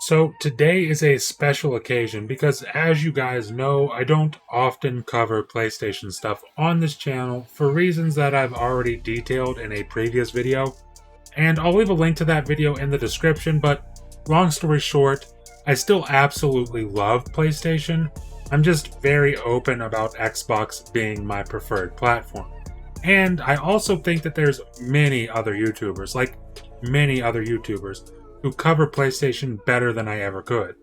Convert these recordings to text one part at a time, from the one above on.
So today is a special occasion because, as you guys know, I don't often cover PlayStation stuff on this channel for reasons that I've already detailed in a previous video, and I'll leave a link to that video in the description, but long story short, I still absolutely love PlayStation. I'm just very open about Xbox being my preferred platform. And I also think that there's many other YouTubers, who cover PlayStation better than I ever could.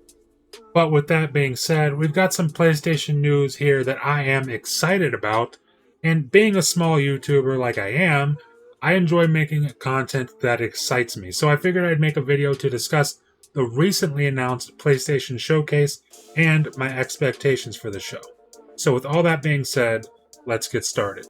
But with that being said, we've got some PlayStation news here that I am excited about, and being a small YouTuber like I am, I enjoy making content that excites me, so I figured I'd make a video to discuss the recently announced PlayStation Showcase and my expectations for the show. So with all that being said, let's get started.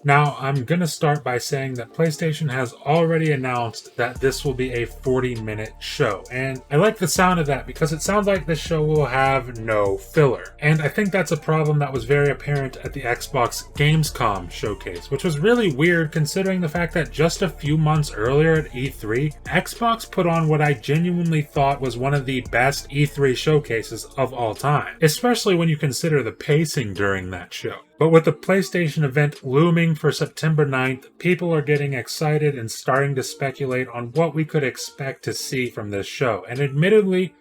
Now, I'm going to start by saying that PlayStation has already announced that this will be a 40-minute show, and I like the sound of that because it sounds like this show will have no filler. And I think that's a problem that was very apparent at the Xbox Gamescom showcase, which was really weird considering the fact that just a few months earlier at E3, Xbox put on what I genuinely thought was one of the best E3 showcases of all time, especially when you consider the pacing during that show. But with the PlayStation event looming for September 9th, people are getting excited and starting to speculate on what we could expect to see from this show. And admittedly,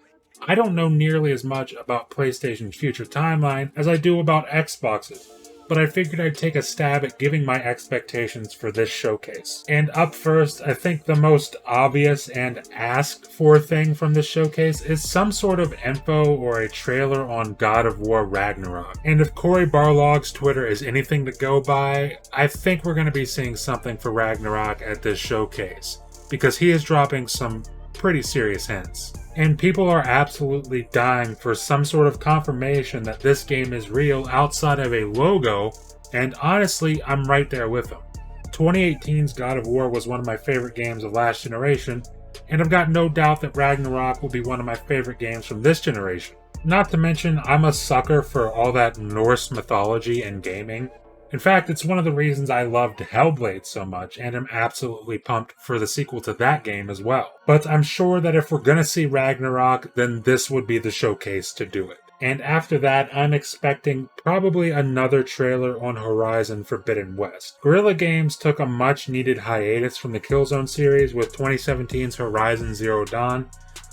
I don't know nearly as much about PlayStation's future timeline as I do about Xbox's, but I figured I'd take a stab at giving my expectations for this showcase. And up first, I think the most obvious and asked for thing from this showcase is some sort of info or a trailer on God of War Ragnarok. And if Cory Barlog's Twitter is anything to go by, I think we're going to be seeing something for Ragnarok at this showcase, because he is dropping some pretty serious hints. And people are absolutely dying for some sort of confirmation that this game is real outside of a logo, and honestly, I'm right there with them. 2018's God of War was one of my favorite games of last generation, and I've got no doubt that Ragnarok will be one of my favorite games from this generation. Not to mention, I'm a sucker for all that Norse mythology and gaming. In fact, it's one of the reasons I loved Hellblade so much, and am absolutely pumped for the sequel to that game as well. But I'm sure that if we're gonna see Ragnarok, then this would be the showcase to do it. And after that, I'm expecting probably another trailer on Horizon Forbidden West. Guerrilla Games took a much-needed hiatus from the Killzone series with 2017's Horizon Zero Dawn,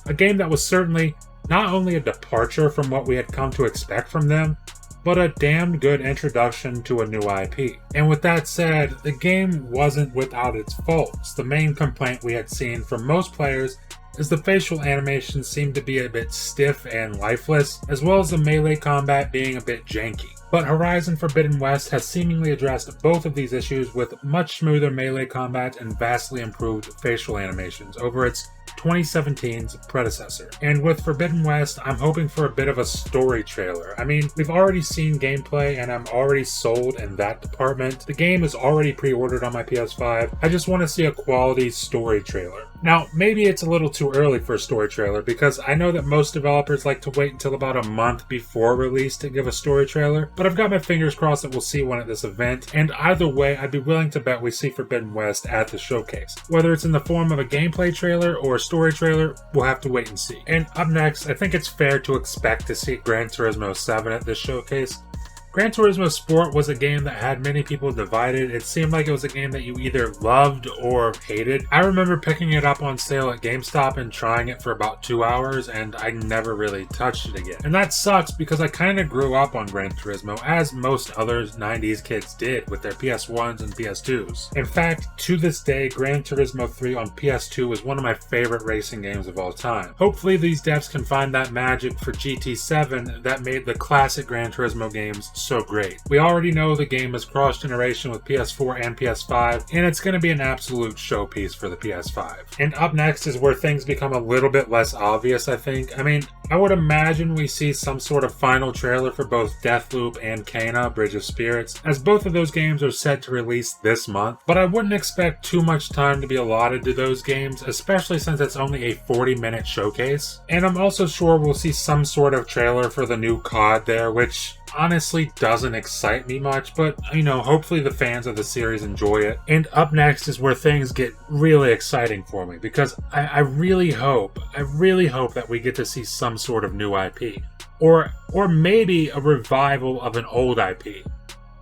a game that was certainly not only a departure from what we had come to expect from them, but a damn good introduction to a new IP. And with that said, the game wasn't without its faults. The main complaint we had seen from most players is the facial animations seemed to be a bit stiff and lifeless, as well as the melee combat being a bit janky. But Horizon Forbidden West has seemingly addressed both of these issues with much smoother melee combat and vastly improved facial animations over its 2017's predecessor. And with Forbidden West, I'm hoping for a bit of a story trailer. I mean, we've already seen gameplay and I'm already sold in that department. The game is already pre-ordered on my PS5. I just want to see a quality story trailer. Now, maybe it's a little too early for a story trailer because I know that most developers like to wait until about a month before release to give a story trailer, but I've got my fingers crossed that we'll see one at this event, and either way, I'd be willing to bet we see Forbidden West at the showcase. Whether it's in the form of a gameplay trailer or a story trailer, we'll have to wait and see. And up next, I think it's fair to expect to see Gran Turismo 7 at this showcase. Gran Turismo Sport was a game that had many people divided. It seemed like it was a game that you either loved or hated. I remember picking it up on sale at GameStop and trying it for about 2 hours, and I never really touched it again. And that sucks because I kind of grew up on Gran Turismo, as most other 90s kids did with their PS1s and PS2s. In fact, to this day, Gran Turismo 3 on PS2 is one of my favorite racing games of all time. Hopefully these devs can find that magic for GT7 that made the classic Gran Turismo games so great. We already know the game is cross-generation with PS4 and PS5, and it's going to be an absolute showpiece for the PS5. And up next is where things become a little bit less obvious, I think. I mean, I would imagine we see some sort of final trailer for both Deathloop and Kena, Bridge of Spirits, as both of those games are set to release this month, but I wouldn't expect too much time to be allotted to those games, especially since it's only a 40-minute showcase. And I'm also sure we'll see some sort of trailer for the new COD there, which honestly doesn't excite me much, but hopefully the fans of the series enjoy it. And up next is where things get really exciting for me, because I really hope that we get to see some sort of new IP. Or maybe a revival of an old IP.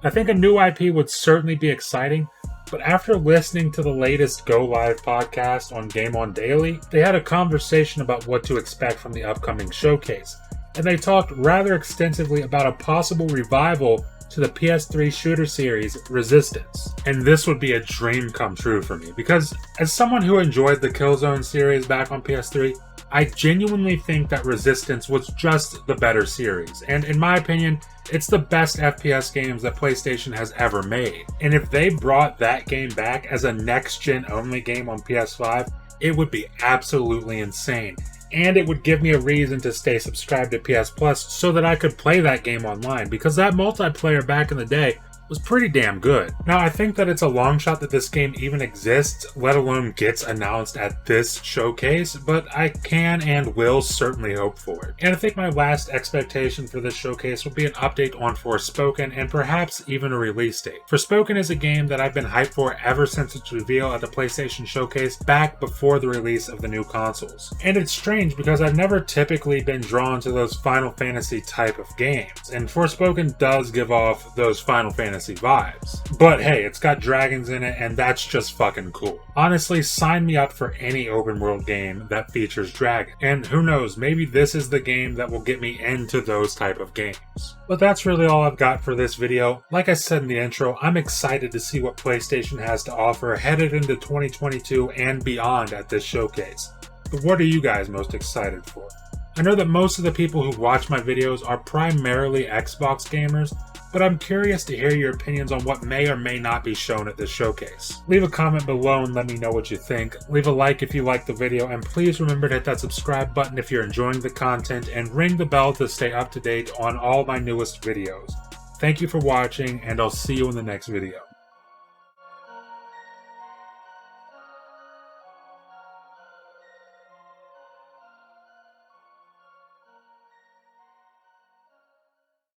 I think a new IP would certainly be exciting, but after listening to the latest Go Live podcast on Game On Daily, they had a conversation about what to expect from the upcoming showcase, and they talked rather extensively about a possible revival to the PS3 shooter series Resistance. And this would be a dream come true for me, because as someone who enjoyed the Killzone series back on PS3, I genuinely think that Resistance was just the better series, and in my opinion, it's the best FPS games that PlayStation has ever made. And if they brought that game back as a next-gen only game on PS5, it would be absolutely insane. And it would give me a reason to stay subscribed to PS Plus so that I could play that game online, because that multiplayer back in the day was pretty damn good. Now, I think that it's a long shot that this game even exists, let alone gets announced at this showcase, but I can and will certainly hope for it. And I think my last expectation for this showcase will be an update on Forspoken and perhaps even a release date. Forspoken is a game that I've been hyped for ever since its reveal at the PlayStation Showcase back before the release of the new consoles. And it's strange because I've never typically been drawn to those Final Fantasy type of games, and Forspoken does give off those Final Fantasy vibes. But hey, it's got dragons in it, and that's just fucking cool. Honestly, sign me up for any open world game that features dragons. And who knows, maybe this is the game that will get me into those type of games. But that's really all I've got for this video. Like I said in the intro, I'm excited to see what PlayStation has to offer headed into 2022 and beyond at this showcase. But what are you guys most excited for? I know that most of the people who watch my videos are primarily Xbox gamers, but I'm curious to hear your opinions on what may or may not be shown at this showcase. Leave a comment below and let me know what you think. Leave a like if you liked the video, and please remember to hit that subscribe button if you're enjoying the content, and ring the bell to stay up to date on all my newest videos. Thank you for watching, and I'll see you in the next video.